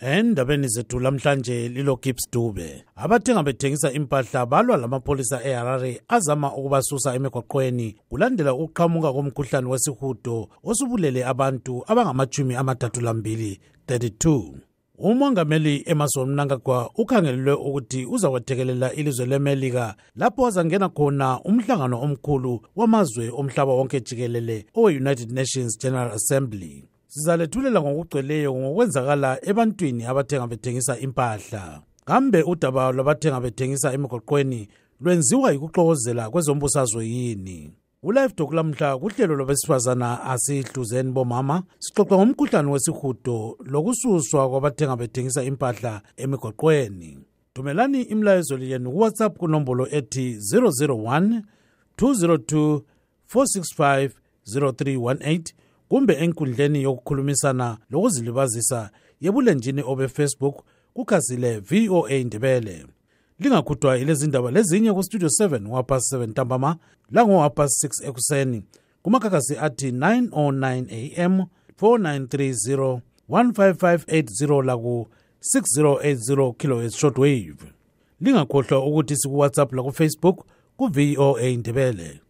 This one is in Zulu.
Endabeni zethu lamhlanje lilo Gibbs Dube. Abathenga bethengisa impahla balwa lamapolisa eHarare azama ukubasusa emigwaqweni kulandela ukuqhamuka komkhuhlane wesihudo osubulele abantu abangama-32. Umongameli Emmerson Mnangagwa ukhangelelwe ukuthi uzakwethekelela ilizwe leMelika lapho azangena khona umhlangano omkhulu wamazwe omhlaba wonke jikelele owe-United Nations General Assembly. Sizalethulela ngokugcweleyo ngokwenzakala ebantwini abathenga bethengisa impahla. Kambe udaba lwabathenga bethengisa emigwaqweni lwenziwa yikuxokozela kwezombusazwe yini? Ulive Talk lamhla kuhlelo lwabesifazana asihluzeni bomama sixoxa ngomkhuhlane wesihudo lokususwa kwabathenga bethengisa impahla emigwaqweni. Thumelani imlayezo yenu kuWhatsApp kunombolo ethi 001 202 465 0318 kumbe enkundleni yokukhulumisana lokuzilibazisa yebulenjini obe Facebook kukhasile VOA Ndebele. Lingakhuthwa ilezindaba lezinye ku Studio 7 ngo-7 ntambama lango 6 ekuseni kumakakasi athi 9:09 AM 4930 15580 laku 6080 kHz shortwave. Lingakhohlwa ukuthi siku WhatsApp la ku Facebook ku VOA Ndebele.